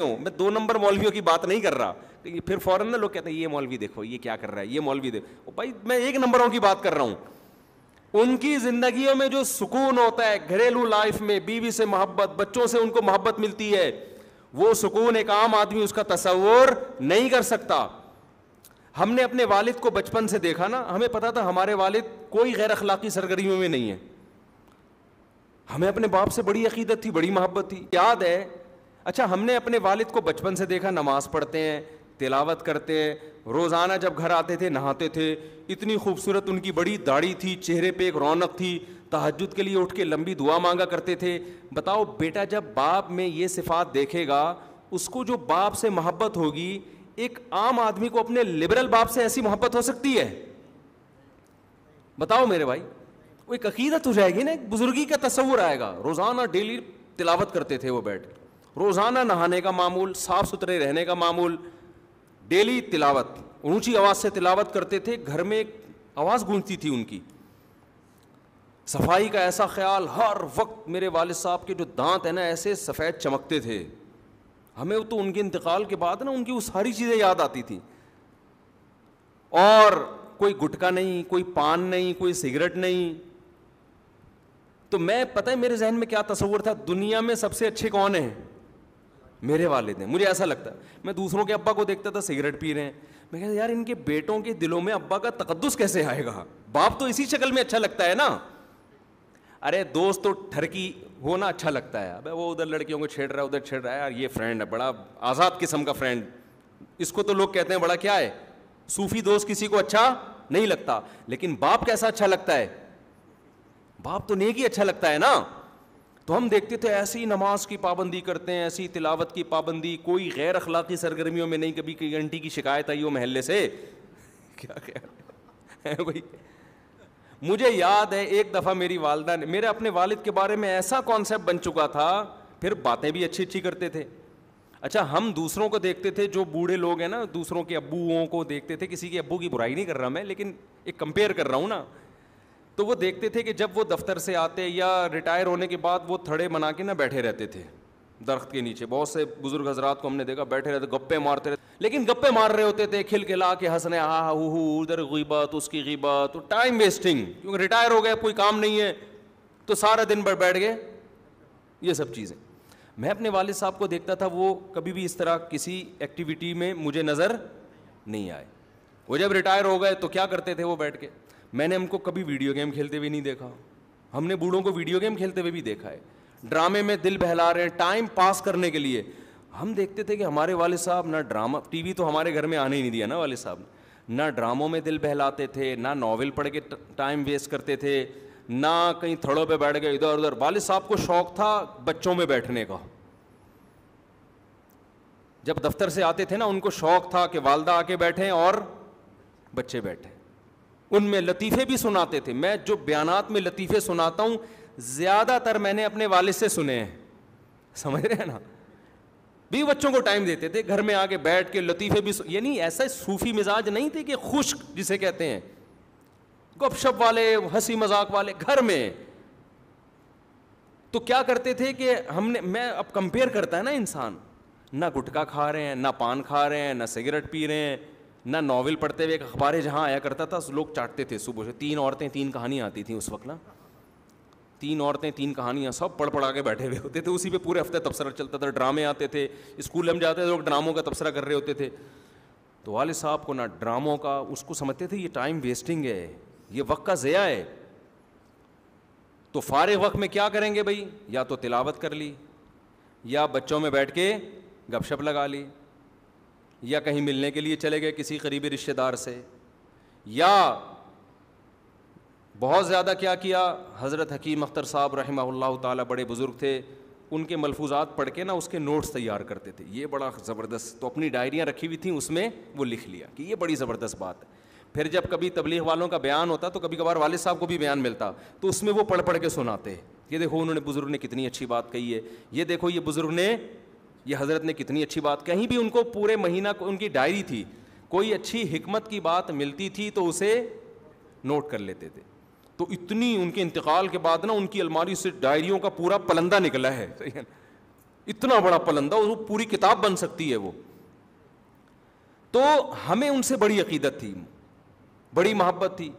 ہوں, میں 2 نمبر مولویوں کی بات نہیں کر رہا. پھر فوراً نا لوگ کہتے ہیں یہ مولوی دیکھو یہ کیا کر رہا ہے, یہ مولوی دیکھو. بھائی میں 1 نمبروں کی بات کر رہا ہوں. ان کی زندگیوں میں جو سکون ہوتا ہے, گھریلو لائف میں بیوی سے محبت, بچوں سے ان کو محبت ملتی ہے, وہ سکون ایک عام آدمی اس کا تصور نہیں کر سکتا. ہم نے اپنے والد کو بچپن سے دیکھا نا, ہمیں پتا تھا ہمارے والد کوئی غیر اخلاقی سرگرمیوں میں نہیں ہے. ہمیں اپنے باپ سے بڑی عقیدت تھی, بڑی محبت تھی. یاد ہے, اچھا ہم نے اپنے والد کو بچپن سے دیکھا نماز پڑھتے ہیں, تلاوت کرتے ہیں, روزانہ جب گھر آتے تھے نہاتے تھے, اتنی خوبصورت ان کی بڑی داڑھی تھی, چہرے پہ ایک رونق تھی, تہجد کے لیے اٹھ کے لمبی دعا مانگا کرتے تھے. بتاؤ بیٹا جب باپ میں یہ صفات دیکھے گا, اس کو جو باپ سے محبت ہوگی, ایک عام آدمی کو اپنے لبرل باپ سے ایسی محبت ہو سکتی ہے؟ بتاؤ میرے بھائی. وہ ایک عقیدت ہو جائے گی نا, ایک بزرگی کا تصور آئے گا. روزانہ ڈیلی تلاوت کرتے تھے وہ بیٹھ, روزانہ نہانے کا معمول, صاف ستھرے رہنے کا معمول, ڈیلی تلاوت, اونچی آواز سے تلاوت کرتے تھے, گھر میں ایک آواز گونجتی تھی ان کی, صفائی کا ایسا خیال ہر وقت. میرے والد صاحب کے جو دانت ہیں نا ایسے سفید چمکتے تھے. ہمیں تو ان کے انتقال کے بعد نا ان کی وہ ساری چیزیں یاد آتی تھیں. اور کوئی گٹکا نہیں, کوئی پان نہیں, کوئی سگریٹ نہیں. تو میں پتہ ہے میرے ذہن میں کیا تصور تھا, دنیا میں سب سے اچھے کون ہیں؟ میرے والد ہیں. مجھے ایسا لگتا ہے, میں دوسروں کے ابا کو دیکھتا تھا سگریٹ پی رہے ہیں, میں کہتا یار ان کے بیٹوں کے دلوں میں ابا کا تقدس کیسے آئے گا, باپ تو اسی شکل میں اچھا لگتا ہے نا. ارے دوست تو ٹھرکی ہونا اچھا لگتا ہے, ابے وہ ادھر لڑکیوں کو چھیڑ رہا ہے, ادھر چھیڑ رہا ہے, یار یہ فرینڈ ہے بڑا آزاد قسم کا فرینڈ, اس کو تو لوگ کہتے ہیں بڑا کیا ہے, صوفی دوست کسی کو اچھا نہیں لگتا. لیکن باپ کیسا اچھا لگتا ہے؟ باپ تو نیک ہی اچھا لگتا ہے نا. تو ہم دیکھتے تھے ایسی نماز کی پابندی کرتے ہیں, ایسی تلاوت کی پابندی, کوئی غیر اخلاقی سرگرمیوں میں نہیں. کبھی کوئی گھنٹی کی شکایت آئی ہو محلے سے, کیا ہے بھائی. مجھے یاد ہے ایک دفعہ میری والدہ نے, میرے اپنے والد کے بارے میں ایسا کانسیپٹ بن چکا تھا, پھر باتیں بھی اچھی اچھی کرتے تھے. اچھا ہم دوسروں کو دیکھتے تھے, جو بوڑھے لوگ ہیں نا, دوسروں کے ابوؤں کو دیکھتے تھے, کسی کے ابو کی برائی نہیں کر رہا میں, لیکن ایک کمپیئر کر رہا ہوں نا. تو وہ دیکھتے تھے کہ جب وہ دفتر سے آتے یا ریٹائر ہونے کے بعد وہ تھڑے بنا کے نا بیٹھے رہتے تھے درخت کے نیچے. بہت سے بزرگ حضرات کو ہم نے دیکھا بیٹھے رہتے, گپے مارتے رہتے, لیکن گپے مار رہے ہوتے تھے, کھل کھلا کے ہنسنے, ہاں ہاں ہو, ادھر غیبت, اس کی غیبت, تو ٹائم ویسٹنگ, کیونکہ ریٹائر ہو گئے, کوئی کام نہیں ہے, تو سارا دن بھر بیٹھ گئے, یہ سب چیزیں. میں اپنے والد صاحب کو دیکھتا تھا, وہ کبھی بھی اس طرح کسی ایکٹیویٹی میں مجھے نظر نہیں آئے. وہ جب ریٹائر ہو گئے تو کیا کرتے تھے وہ بیٹھ کے, میں نے ہم کو کبھی ویڈیو گیم کھیلتے ہوئے نہیں دیکھا. ہم نے بوڑھوں کو ویڈیو گیم کھیلتے ہوئے بھی دیکھا ہے, ڈرامے میں دل بہلا رہے ہیں ٹائم پاس کرنے کے لیے. ہم دیکھتے تھے کہ ہمارے والد صاحب نہ ڈرامہ, ٹی وی تو ہمارے گھر میں آنے ہی نہیں دیا نا والد صاحب نے, نہ ڈراموں میں دل بہلاتے تھے, نہ ناول پڑھ کے ٹائم ویسٹ کرتے تھے, نہ کہیں تھڑوں پہ بیٹھ گئے ادھر ادھر. والد صاحب کو شوق تھا بچوں میں بیٹھنے کا. جب دفتر سے آتے تھے نا, ان کو شوق تھا کہ والدہ آ کے بیٹھیں اور بچے بیٹھیں. ان میں لطیفے بھی سناتے تھے. میں جو بیانات میں لطیفے سناتا ہوں زیادہ تر میں نے اپنے والد سے سنے ہیں, سمجھ رہے ہیں نا. بھی بچوں کو ٹائم دیتے تھے, گھر میں آ کے بیٹھ کے لطیفے بھی یعنی ایسا صوفی مزاج نہیں تھے کہ خشک جسے کہتے ہیں, گپ شپ والے, ہنسی مذاق والے گھر میں. تو کیا کرتے تھے کہ میں اب کمپیئر کرتا ہے نا انسان, نہ گٹکا کھا رہے ہیں, نہ پان کھا رہے ہیں, نہ سگریٹ پی رہے ہیں, نہ ناول پڑھتے ہوئے. ایک اخباریں جہاں آیا کرتا تھا لوگ چاٹتے تھے صبح سے, 3 عورتیں 3 کہانیاں آتی تھیں اس وقت نا, 3 عورتیں 3 کہانیاں, سب پڑھ کے بیٹھے ہوئے ہوتے تھے, اسی پہ پورے ہفتے تبصرہ چلتا تھا. ڈرامے آتے تھے, اسکول ہم جاتے تھے لوگ ڈراموں کا تبصرہ کر رہے ہوتے تھے. تو والد صاحب کو نہ ڈراموں کا, اس کو سمجھتے تھے یہ ٹائم ویسٹنگ ہے, یہ وقت کا ضیاع ہے. تو فارغ وقت میں کیا کریں گے بھائی, یا تو تلاوت کر لی, یا بچوں میں بیٹھ کے گپ شپ لگا لی, یا کہیں ملنے کے لیے چلے گئے کسی قریبی رشتہ دار سے, یا بہت زیادہ کیا کیا. حضرت حکیم اختر صاحب رحمہ اللہ تعالیٰ بڑے بزرگ تھے, ان کے ملفوظات پڑھ کے نا اس کے نوٹس تیار کرتے تھے, یہ بڑا زبردست. تو اپنی ڈائریاں رکھی ہوئی تھیں, اس میں وہ لکھ لیا کہ یہ بڑی زبردست بات ہے. پھر جب کبھی تبلیغ والوں کا بیان ہوتا تو کبھی کبھار والد صاحب کو بھی بیان ملتا, تو اس میں وہ پڑھ کے سناتے, یہ دیکھو انہوں نے, بزرگ نے کتنی اچھی بات کہی ہے, یہ دیکھو یہ بزرگ نے, یہ حضرت نے کتنی اچھی بات. کہیں بھی ان کو پورے مہینہ کو ان کی ڈائری تھی, کوئی اچھی حکمت کی بات ملتی تھی تو اسے نوٹ کر لیتے تھے. تو اتنی ان کے انتقال کے بعد نا ان کی الماری سے ڈائریوں کا پورا پلندہ نکلا ہے. اتنا بڑا پلندہ, وہ پوری کتاب بن سکتی ہے وہ. تو ہمیں ان سے بڑی عقیدت تھی, بڑی محبت تھی.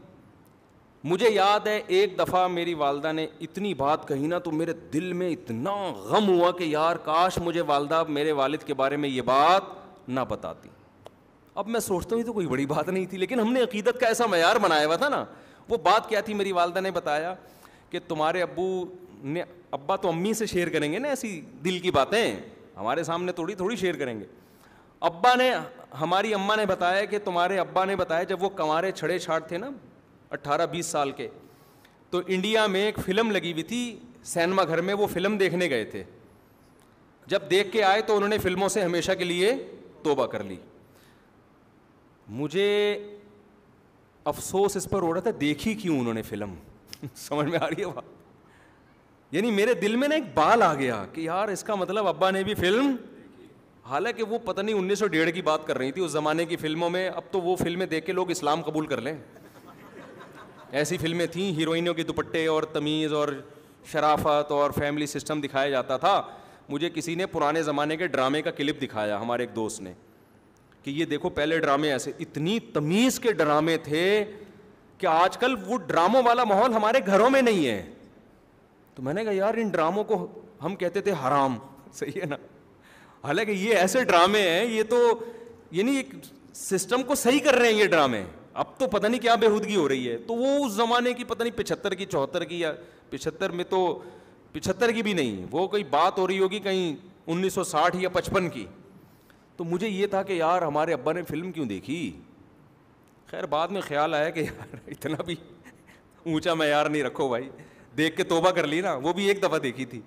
مجھے یاد ہے ایک دفعہ میری والدہ نے اتنی بات کہی نا, تو میرے دل میں اتنا غم ہوا کہ یار کاش مجھے والدہ میرے والد کے بارے میں یہ بات نہ بتاتی. اب میں سوچتا ہوں یہ تو کوئی بڑی بات نہیں تھی, لیکن ہم نے عقیدت کا ایسا معیار بنایا ہوا تھا نا. وہ بات کیا تھی, میری والدہ نے بتایا کہ تمہارے ابو نے, ابا تو امی سے شیئر کریں گے نا ایسی دل کی باتیں, ہمارے سامنے تھوڑی شیئر کریں گے. ابا نے, ہماری اماں نے بتایا کہ تمہارے ابا نے بتایا جب وہ کنوارے چھڑے چھاٹ تھے نا 18-20 سال کے, تو انڈیا میں ایک فلم لگی ہوئی تھی سینما گھر میں, وہ فلم دیکھنے گئے تھے. جب دیکھ کے آئے تو انہوں نے فلموں سے ہمیشہ کے لیے توبہ کر لی. مجھے افسوس اس پر ہو رہا تھا دیکھی کیوں انہوں نے فلم. سمجھ میں آ رہی ہے بات؟ یعنی میرے دل میں نا ایک بال آ گیا کہ یار اس کا مطلب ابا نے بھی فلم, حالانکہ وہ پتہ نہیں 1901 کی بات کر رہی تھی اس زمانے کی فلموں میں. اب تو وہ فلمیں دیکھ کے لوگ اسلام قبول کر لیں, ایسی فلمیں تھیں, ہیروئنوں کے دوپٹے اور تمیز اور شرافت اور فیملی سسٹم دکھایا جاتا تھا. مجھے کسی نے پرانے زمانے کے ڈرامے کا کلپ دکھایا, ہمارے ایک دوست نے, کہ یہ دیکھو پہلے ڈرامے ایسے, اتنی تمیز کے ڈرامے تھے کہ آج کل وہ ڈراموں والا ماحول ہمارے گھروں میں نہیں ہے. تو میں نے کہا یار ان ڈراموں کو ہم کہتے تھے حرام, صحیح ہے نا, حالانکہ یہ ایسے ڈرامے ہیں, یہ تو یعنی ایک سسٹم کو صحیح کر رہے ہیں یہ ڈرامے. اب تو پتہ نہیں کیا بےہودگی ہو رہی ہے. تو وہ اس زمانے کی پتہ نہیں 75 کی 74 کی, یا 75 میں تو 75 کی بھی نہیں, وہ کوئی بات ہو رہی ہوگی کہیں 1960 یا 55 کی. تو مجھے یہ تھا کہ یار ہمارے ابا نے فلم کیوں دیکھی. خیر بعد میں خیال آیا کہ یار اتنا بھی اونچا معیار نہیں رکھو بھائی, دیکھ کے توبہ کر لی نا, وہ بھی ایک دفعہ دیکھی تھی.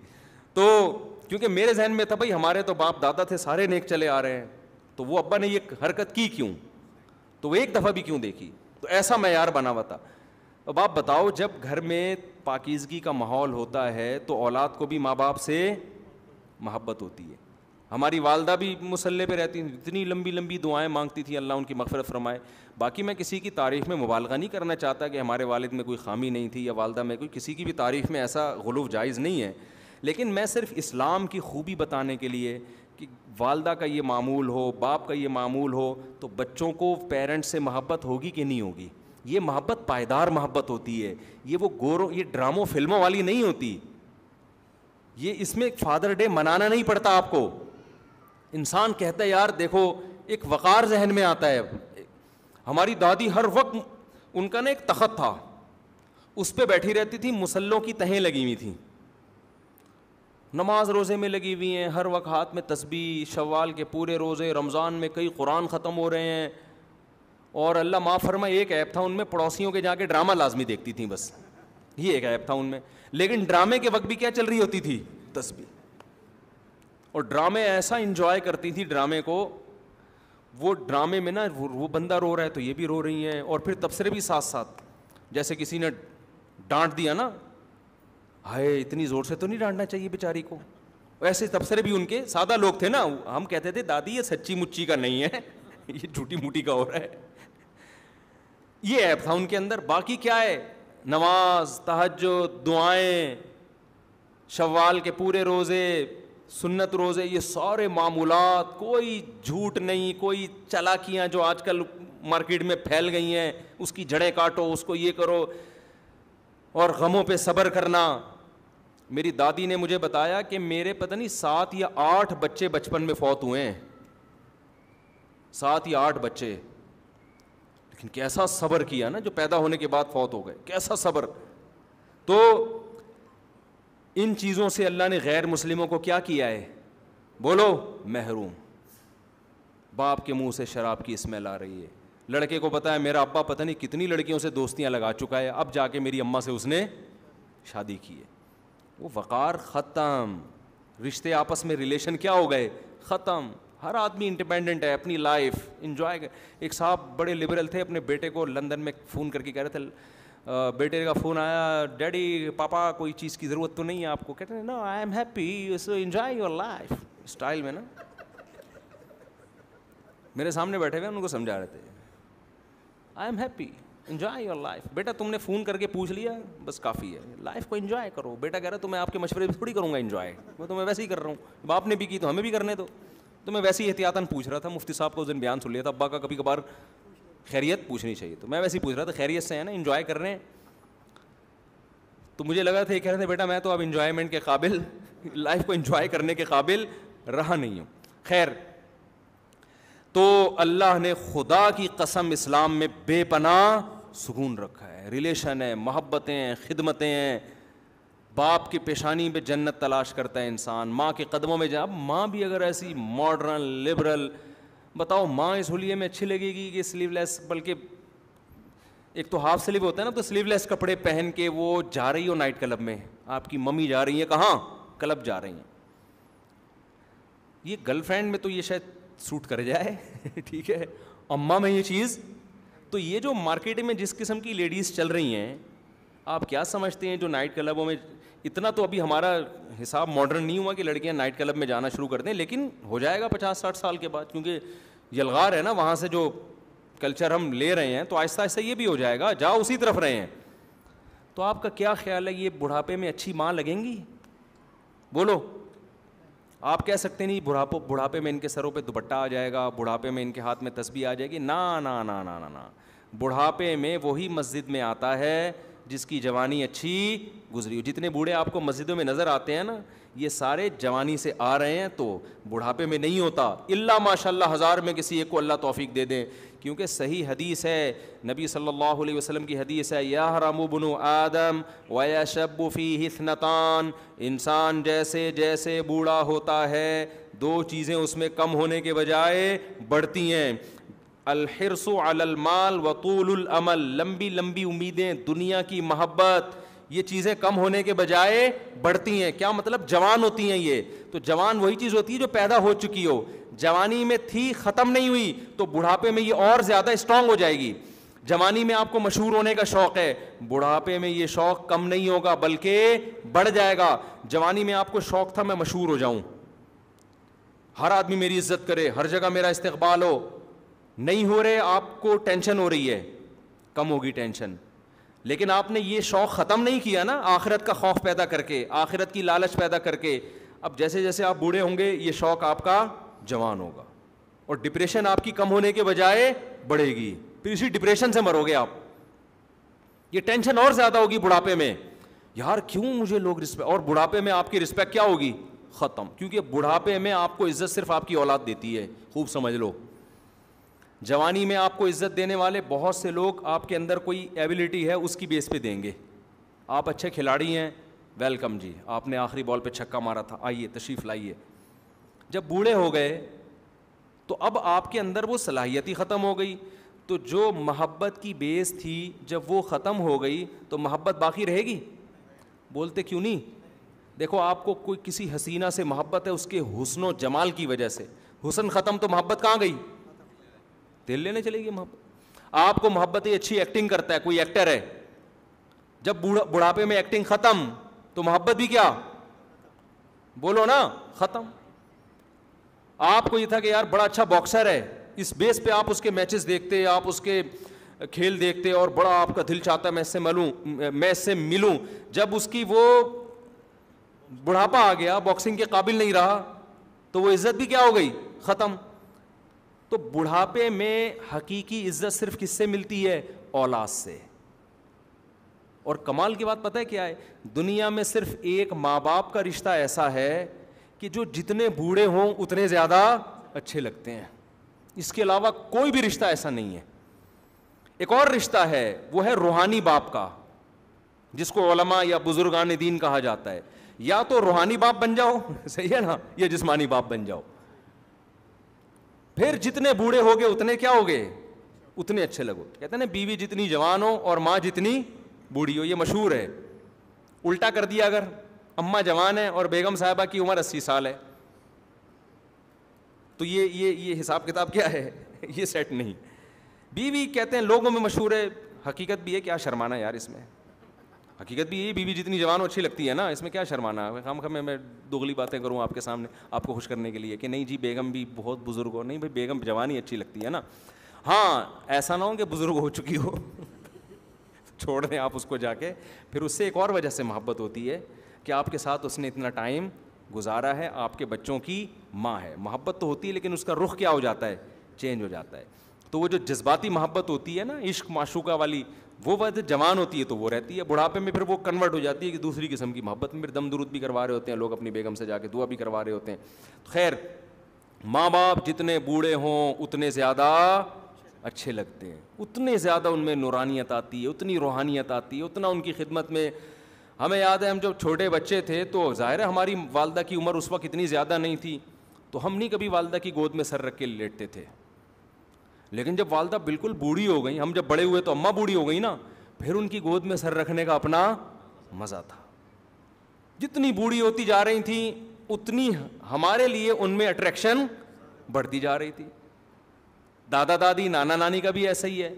تو کیونکہ میرے ذہن میں تھا بھائی ہمارے تو باپ دادا تھے سارے نیک چلے آ رہے ہیں, تو وہ ابا نے یہ حرکت کی کیوں, تو وہ ایک دفعہ بھی کیوں دیکھی. تو ایسا معیار بنا ہوا تھا. اب آپ بتاؤ جب گھر میں پاکیزگی کا ماحول ہوتا ہے تو اولاد کو بھی ماں باپ سے محبت ہوتی ہے. ہماری والدہ بھی مصلے پہ رہتی, اتنی لمبی لمبی دعائیں مانگتی تھی اللہ ان کی مغفرت فرمائے. باقی میں کسی کی تعریف میں مبالغہ نہیں کرنا چاہتا کہ ہمارے والد میں کوئی خامی نہیں تھی یا والدہ میں کوئی, کسی کی بھی تعریف میں ایسا غلو جائز نہیں ہے. لیکن میں صرف اسلام کی خوبی بتانے کے لیے کہ والدہ کا یہ معمول ہو, باپ کا یہ معمول ہو, تو بچوں کو پیرنٹس سے محبت ہوگی کہ نہیں ہوگی. یہ محبت پائیدار محبت ہوتی ہے, یہ وہ گوروں یہ ڈراموں فلموں والی نہیں ہوتی. یہ اس میں فادر ڈے منانا نہیں پڑتا آپ کو. انسان کہتا ہے یار دیکھو, ایک وقار ذہن میں آتا ہے. ہماری دادی ہر وقت, ان کا نا ایک تخت تھا, اس پہ بیٹھی رہتی تھی, مسلوں کی تہیں لگی ہوئی تھیں, نماز روزے میں لگی ہوئی ہیں, ہر وقت ہاتھ میں تسبیح, شوال کے پورے روزے, رمضان میں کئی قرآن ختم ہو رہے ہیں. اور اللہ معاف فرمائے ایک ایپ تھا ان میں, پڑوسیوں کے جا کے ڈرامہ لازمی دیکھتی تھیں, بس یہ ایک ایپ تھا ان میں. لیکن ڈرامے کے وقت بھی کیا چل رہی ہوتی تھی, تسبیح. اور ڈرامے ایسا انجوائے کرتی تھی ڈرامے کو, وہ ڈرامے میں نا وہ بندہ رو رہا ہے تو یہ بھی رو رہی ہیں, اور پھر تبصرے بھی ساتھ ساتھ. جیسے کسی نے ڈانٹ دیا نا, ہائے اتنی زور سے تو نہیں ڈانٹنا چاہیے بیچاری کو, ویسے تبصرے بھی ان کے. سادہ لوگ تھے نا, ہم کہتے تھے دادی یہ سچی مچی کا نہیں ہے, یہ جھوٹی موٹی کا ہو رہا ہے. یہ ایپ تھا ان کے اندر. باقی کیا ہے, نماز, تہجد, دعائیں, شوال کے پورے روزے, سنت روزے, یہ سارے معمولات, کوئی جھوٹ نہیں, کوئی چالاکیاں جو آج کل مارکیٹ میں پھیل گئی ہیں, اس کی جڑیں کاٹو, اس کو یہ کرو, اور غموں پہ صبر کرنا. میری دادی نے مجھے بتایا کہ میرے پتہ نہیں 7 یا 8 بچے بچپن میں فوت ہوئے ہیں, 7 یا 8 بچے. لیکن کیسا صبر کیا نا, جو پیدا ہونے کے بعد فوت ہو گئے, کیسا صبر. تو ان چیزوں سے اللہ نے غیر مسلموں کو کیا کیا ہے, بولو, محروم. باپ کے منہ سے شراب کی اسمیل آ رہی ہے. لڑکے کو پتا ہے میرا ابا پتہ نہیں کتنی لڑکیوں سے دوستیاں لگا چکا ہے, اب جا کے میری اماں سے اس نے شادی کی ہے. وہ وقار ختم, رشتے آپس میں ریلیشن کیا ہو گئے, ختم. ہر آدمی انڈیپینڈنٹ ہے, اپنی لائف انجوائے کر. ایک صاحب بڑے لبرل تھے, اپنے بیٹے کو لندن میں فون کر کے کہہ رہے تھے, بیٹے کا فون آیا, ڈیڈی پاپا کوئی چیز کی ضرورت تو نہیں ہے آپ کو. کہتے ہیں no I am happy, so enjoy your life style میں نا. میرے سامنے بیٹھے ہوئے ان کو سمجھا رہے تھے, I am happy, enjoy your life. بیٹا تم نے فون کر کے پوچھ لیا بس کافی ہے, لائف کو انجوائے کرو. بیٹا کہہ رہا تو میں آپ کے مشورے پہ تھوڑی کروں گا انجوائے, میں تو میں ویسے ہی کر رہا ہوں, باپ نے بھی کی تو ہمیں بھی کرنے دو. تو میں ویسے ہی احتیاطاً پوچھ رہا تھا, مفتی صاحب کو اس دن بیان سن لیا تھا, ابا کا کبھی کبھار خیریت پوچھنی چاہیے, تو میں ویسے ہی پوچھ رہا تھا خیریت سے ہے نا, انجوائے کر رہے ہیں. تو مجھے لگا تھا یہ کہہ رہے تھے بیٹا میں تو اب انجوائمنٹ کے قابل, لائف کو انجوائے کرنے کے قابل رہا نہیں ہوں. خیر, تو اللہ نے خدا کی قسم اسلام میں بے پناہ سکون رکھا ہے. ریلیشن ہے, محبتیں ہیں, خدمتیں ہیں. باپ کی پیشانی پہ جنت تلاش کرتا ہے انسان, ماں کے قدموں میں جا. اب ماں بھی اگر ایسی ماڈرن لبرل, بتاؤ ماں اس ہولیے میں اچھی لگے گی کہ سلیو لیس, بلکہ ایک تو ہاف سلیو ہوتا ہے نا, تو سلیو لیس کپڑے پہن کے وہ جا رہی ہو نائٹ کلب میں, آپ کی ممی جا رہی ہیں کہاں, کلب جا رہی ہیں. یہ گرل فرینڈ میں تو یہ شاید سوٹ کر جائے ٹھیک ہے, اماں میں یہ چیز. تو یہ جو مارکیٹ میں جس قسم کی لیڈیز چل رہی ہیں, آپ کیا سمجھتے ہیں جو نائٹ کلبوں میں, اتنا تو ابھی ہمارا حساب ماڈرن نہیں ہوا کہ لڑکیاں نائٹ کلب میں جانا شروع کر دیں, لیکن ہو جائے گا 50-60 سال کے بعد, کیونکہ یلغار ہے نا وہاں سے جو کلچر ہم لے رہے ہیں, تو آہستہ آہستہ یہ بھی ہو جائے گا, جاؤ اسی طرف رہے ہیں. تو آپ کا کیا خیال ہے, یہ بڑھاپے میں اچھی ماں لگیں گی؟ بولو. آپ کہہ سکتے نہیں بڑھاپے میں ان کے سروں پہ دوپٹہ آ جائے گا, بڑھاپے میں ان کے ہاتھ میں تسبیح آ جائے گی. نا نا نا نا نا نا, بڑھاپے میں وہی مسجد میں آتا ہے جس کی جوانی اچھی گزری ہو. جتنے بوڑھے آپ کو مسجدوں میں نظر آتے ہیں نا, یہ سارے جوانی سے آ رہے ہیں, تو بڑھاپے میں نہیں ہوتا. اللہ ماشاء اللہ 1000 میں کسی ایک کو اللہ توفیق دے دیں, کیونکہ صحیح حدیث ہے, نبی صلی اللہ علیہ وسلم کی حدیث ہے, یحرم ابن آدم ویشب فیہ اثنتان, انسان جیسے جیسے بوڑھا ہوتا ہے 2 چیزیں اس میں کم ہونے کے بجائے بڑھتی ہیں, الحرص علی المال وطول الامل, لمبی لمبی امیدیں, دنیا کی محبت, یہ چیزیں کم ہونے کے بجائے بڑھتی ہیں. کیا مطلب؟ جوان ہوتی ہیں یہ, تو جوان وہی چیز ہوتی ہے جو پیدا ہو چکی ہو, جوانی میں تھی ختم نہیں ہوئی, تو بڑھاپے میں یہ اور زیادہ اسٹرانگ ہو جائے گی. جوانی میں آپ کو مشہور ہونے کا شوق ہے, بڑھاپے میں یہ شوق کم نہیں ہوگا بلکہ بڑھ جائے گا. جوانی میں آپ کو شوق تھا میں مشہور ہو جاؤں, ہر آدمی میری عزت کرے, ہر جگہ میرا استقبال ہو, نہیں ہو رہے, آپ کو ٹینشن ہو رہی ہے, کم ہوگی ٹینشن. لیکن آپ نے یہ شوق ختم نہیں کیا نا, آخرت کا خوف پیدا کر کے, آخرت کی لالچ پیدا کر کے. اب جیسے جیسے آپ بوڑھے ہوں گے یہ شوق آپ کا جوان ہوگا, اور ڈپریشن آپ کی کم ہونے کے بجائے بڑھے گی, پھر اسی ڈپریشن سے مرو گے آپ. یہ ٹینشن اور زیادہ ہوگی بڑھاپے میں, یار کیوں مجھے لوگ رسپیکٹ, اور بڑھاپے میں آپ کی رسپیکٹ کیا ہوگی؟ ختم. کیونکہ بڑھاپے میں آپ کو عزت صرف آپ کی اولاد دیتی ہے, خوب سمجھ لو. جوانی میں آپ کو عزت دینے والے بہت سے لوگ آپ کے اندر کوئی ایبلٹی ہے اس کی بیس پہ دیں گے. آپ اچھے کھلاڑی ہیں, ویلکم جی, آپ نے آخری بال پہ چھکا مارا تھا, آئیے تشریف لائیے. جب بوڑھے ہو گئے تو اب آپ کے اندر وہ صلاحیت ہی ختم ہو گئی, تو جو محبت کی بیس تھی جب وہ ختم ہو گئی تو محبت باقی رہے گی؟ بولتے کیوں نہیں؟ دیکھو آپ کو کوئی کسی حسینہ سے محبت ہے اس کے حسن و جمال کی وجہ سے, حسن ختم تو محبت کہاں گئی؟ دل لینے چلے گی محبت. آپ کو محبت اچھی ایکٹنگ کرتا ہے, کوئی ایکٹر ہے, جب بڑھاپے میں ایکٹنگ ختم تو محبت بھی کیا, بولو نا, ختم. آپ کو یہ تھا کہ یار بڑا اچھا باکسر ہے, اس بیس پہ آپ اس کے میچز دیکھتے, آپ اس کے کھیل دیکھتے, اور بڑا آپ کا دل چاہتا ہے میں اس سے ملوں. جب اس کی وہ بڑھاپا آ گیا, باکسنگ کے قابل نہیں رہا, تو وہ عزت بھی کیا ہو گئی, ختم. تو بڑھاپے میں حقیقی عزت صرف کس سے ملتی ہے؟ اولاد سے. اور کمال کی بات پتہ ہے کیا ہے؟ دنیا میں صرف ایک ماں باپ کا رشتہ ایسا ہے کہ جو جتنے بوڑھے ہوں اتنے زیادہ اچھے لگتے ہیں, اس کے علاوہ کوئی بھی رشتہ ایسا نہیں ہے. ایک اور رشتہ ہے, وہ ہے روحانی باپ کا, جس کو علماء یا بزرگان دین کہا جاتا ہے. یا تو روحانی باپ بن جاؤ, صحیح ہے نا, یا جسمانی باپ بن جاؤ. پھر جتنے بوڑھے ہوگے اتنے کیا ہوگے, اتنے اچھے لگو. کہتے ہیں نا بیوی جتنی جوان ہو اور ماں جتنی بوڑھی ہو, یہ مشہور ہے. الٹا کر دیا, اگر اماں جوان ہے اور بیگم صاحبہ کی عمر 80 سال ہے, تو یہ حساب کتاب کیا ہے, یہ سیٹ نہیں. بیوی کہتے ہیں لوگوں میں مشہور ہے, حقیقت بھی ہے, کیا شرمانا یار اس میں, حقیقت بھی یہ, بیوی جتنی جوان ہو اچھی لگتی ہے نا, اس میں کیا شرمانا ہے. خام خام میں دوغلی باتیں کروں آپ کے سامنے آپ کو خوش کرنے کے لیے کہ نہیں جی بیگم بھی بہت بزرگ ہو, نہیں بھائی بیگم جوان ہی اچھی لگتی ہے نا. ہاں ایسا نہ ہو کہ بزرگ ہو چکی ہو چھوڑ دیں آپ اس کو جا کے. پھر اس سے ایک اور وجہ سے محبت ہوتی ہے کہ آپ کے ساتھ اس نے اتنا ٹائم گزارا ہے, آپ کے بچوں کی ماں ہے. محبت تو ہوتی ہے لیکن اس کا رخ کیا ہو جاتا ہے, چینج ہو جاتا ہے. تو وہ جو جذباتی محبت ہوتی ہے نا, عشق معشوقہ والی, وہ وقت جوان ہوتی ہے تو وہ رہتی ہے, بڑھاپے میں پھر وہ کنورٹ ہو جاتی ہے کہ دوسری قسم کی محبت میں. پھر دم درود بھی کروا رہے ہوتے ہیں لوگ اپنی بیگم سے, جا کے دعا بھی کروا رہے ہوتے ہیں. خیر, ماں باپ جتنے بوڑھے ہوں اتنے زیادہ اچھے لگتے ہیں, اتنے زیادہ ان میں نورانیت آتی ہے, اتنی روحانیت آتی ہے, اتنا ان کی خدمت میں. ہمیں یاد ہے ہم جب چھوٹے بچے تھے تو ظاہر ہے ہماری والدہ کی عمر اس وقت اتنی زیادہ نہیں تھی, تو ہم نہیں کبھی والدہ کی گود میں سر رکھ کے لیٹتے تھے. لیکن جب والدہ بالکل بوڑھی ہو گئی, ہم جب بڑے ہوئے تو اماں بوڑھی ہو گئی نا, پھر ان کی گود میں سر رکھنے کا اپنا مزہ تھا. جتنی بوڑھی ہوتی جا رہی تھیں اتنی ہمارے لیے ان میں اٹریکشن بڑھتی جا رہی تھی. دادا دادی نانا نانی کا بھی ایسا ہی ہے.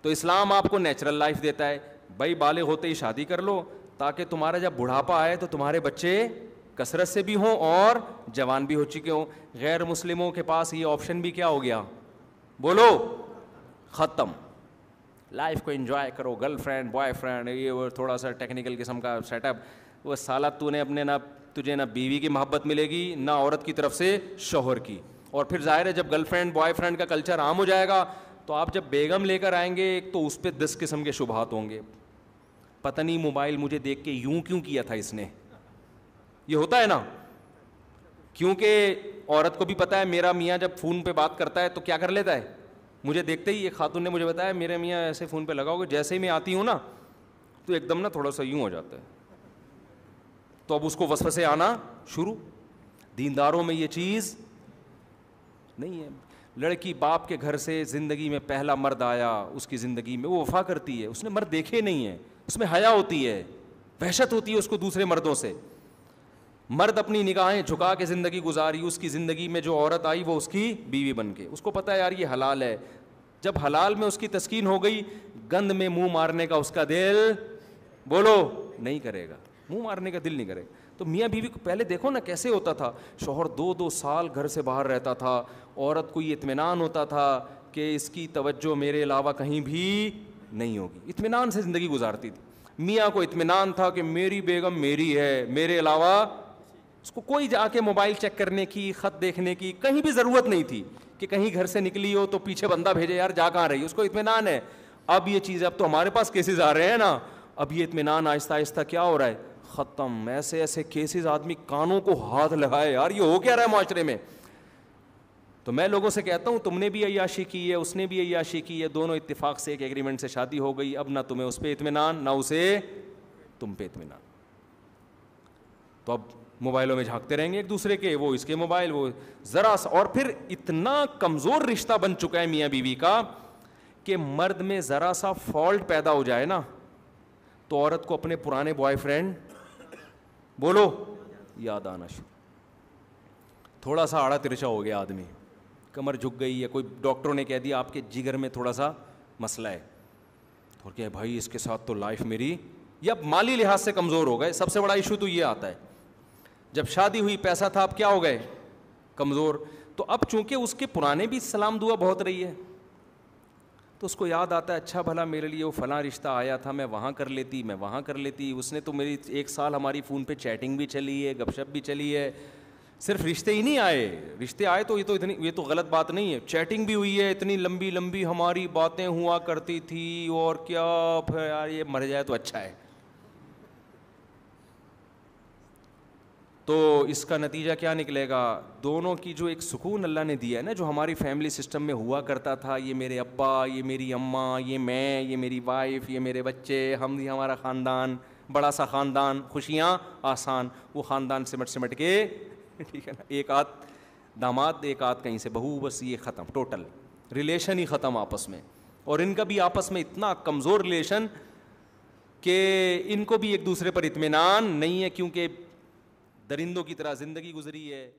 تو اسلام آپ کو نیچرل لائف دیتا ہے, بھائی بالغ ہوتے ہی شادی کر لو تاکہ تمہارا جب بڑھاپا آئے تو تمہارے بچے کثرت سے بھی ہوں اور جوان بھی ہو چکے ہوں. غیر مسلموں کے پاس یہ آپشن بھی کیا ہو گیا, بولو, ختم. لائف کو انجوائے کرو, گرل فرینڈ بوائے فرینڈ, یہ وہ تھوڑا سا ٹیکنیکل قسم کا سیٹ اپ. وہ سالہ تو نے اپنے تجھے نہ بیوی کی محبت ملے گی نہ عورت کی طرف سے شوہر کی. اور پھر ظاہر ہے جب گرل فرینڈ بوائے فرینڈ کا کلچر عام ہو جائے گا تو آپ جب بیگم لے کر آئیں گے ایک تو اس پہ 10 قسم کے شبہات ہوں گے. پتہ نہیں موبائل مجھے دیکھ کے یوں کیوں کیا تھا اس نے, یہ ہوتا ہے نا. کیونکہ عورت کو بھی پتہ ہے میرا میاں جب فون پہ بات کرتا ہے تو کیا کر لیتا ہے, مجھے دیکھتے ہی ایک خاتون نے مجھے بتایا میرے میاں ایسے فون پہ لگاؤ گے جیسے ہی میں آتی ہوں نا تو ایک دم نا تھوڑا سا یوں ہو جاتا ہے. تو اب اس کو وسوسے آنا شروع. دینداروں میں یہ چیز نہیں ہے. لڑکی باپ کے گھر سے زندگی میں پہلا مرد آیا, اس کی زندگی میں وہ وفا کرتی ہے, اس نے مرد دیکھے نہیں ہیں, اس میں حیا ہوتی ہے, وحشت ہوتی ہے اس کو دوسرے مردوں سے. مرد اپنی نگاہیں جھکا کے زندگی گزاری, اس کی زندگی میں جو عورت آئی وہ اس کی بیوی بن کے, اس کو پتہ ہے یار یہ حلال ہے. جب حلال میں اس کی تسکین ہو گئی, گند میں منہ مارنے کا اس کا دل, بولو, نہیں کرے گا, منہ مارنے کا دل نہیں کرے گا. تو میاں بیوی کو پہلے دیکھو نا کیسے ہوتا تھا, شوہر 2-2 سال گھر سے باہر رہتا تھا, عورت کو یہ اطمینان ہوتا تھا کہ اس کی توجہ میرے علاوہ کہیں بھی نہیں ہوگی, اطمینان سے زندگی گزارتی تھی. میاں کو اطمینان تھا کہ میری بیگم میری ہے, میرے علاوہ اس کو کوئی جا کے موبائل چیک کرنے کی, خط دیکھنے کی کہیں بھی ضرورت نہیں تھی کہ کہیں گھر سے نکلی ہو تو پیچھے بندہ بھیجے یار جا کہاں رہی, اس کو اطمینان ہے. اب یہ چیز, اب تو ہمارے پاس کیسز آ رہے ہیں نا, اب یہ اطمینان آہستہ آہستہ کیا ہو رہا ہے, ختم. ایسے ایسے کیسز آدمی کانوں کو ہاتھ لگائے یار یہ ہو کیا رہا ہے معاشرے میں. تو میں لوگوں سے کہتا ہوں تم نے بھی عیاشی کی ہے, اس نے بھی عیاشی کی ہے, دونوں اتفاق سے ایک ایگریمنٹ سے شادی ہو گئی, اب نہ تمہیں اس پہ اطمینان نہ اسے تم پہ اطمینان. تو اب موبائلوں میں جھانکتے رہیں گے ایک دوسرے کے, وہ اس کے موبائل, وہ ذرا سا. اور پھر اتنا کمزور رشتہ بن چکا ہے میاں بیوی کا کہ مرد میں ذرا سا فالٹ پیدا ہو جائے نا تو عورت کو اپنے پرانے بوائے فرینڈ, بولو, یاد آنا شروع. تھوڑا سا آڑا ترچا ہو گیا آدمی, کمر جھک گئی ہے, کوئی ڈاکٹروں نے کہہ دیا آپ کے جگر میں تھوڑا سا مسئلہ ہے, اور کہ بھائی اس کے ساتھ تو لائف میری, یا مالی لحاظ سے کمزور ہو گئے. سب سے بڑا ایشو تو یہ آتا ہے جب شادی ہوئی پیسہ تھا, اب کیا ہو گئے, کمزور. تو اب چونکہ اس کے پرانے بھی سلام دعا بہت رہی ہے تو اس کو یاد آتا ہے اچھا بھلا میرے لیے وہ فلاں رشتہ آیا تھا, میں وہاں کر لیتی, میں وہاں کر لیتی, اس نے تو میری 1 سال ہماری فون پہ چیٹنگ بھی چلی ہے, گپ شپ بھی چلی ہے. صرف رشتے ہی نہیں آئے, رشتے آئے تو یہ تو غلط بات نہیں ہے, چیٹنگ بھی ہوئی ہے, اتنی لمبی لمبی ہماری باتیں ہوا کرتی تھی, اور کیا پھر یار یہ مر جائے تو اچھا ہے. تو اس کا نتیجہ کیا نکلے گا, دونوں کی جو ایک سکون اللہ نے دیا ہے نا, جو ہماری فیملی سسٹم میں ہوا کرتا تھا, یہ میرے ابا, یہ میری اماں, یہ میں, یہ میری وائف, یہ میرے بچے, ہم, یہ ہمارا خاندان, بڑا سا خاندان, خوشیاں آسان, وہ خاندان سمٹ کے ٹھیک ہے نا, ایک آدھ داماد, ایک آدھ کہیں سے بہو, بس یہ ختم, ٹوٹل ریلیشن ہی ختم آپس میں. اور ان کا بھی آپس میں اتنا کمزور ریلیشن کہ ان کو بھی ایک دوسرے پر اطمینان نہیں ہے, کیونکہ درندوں کی طرح زندگی گزری ہے.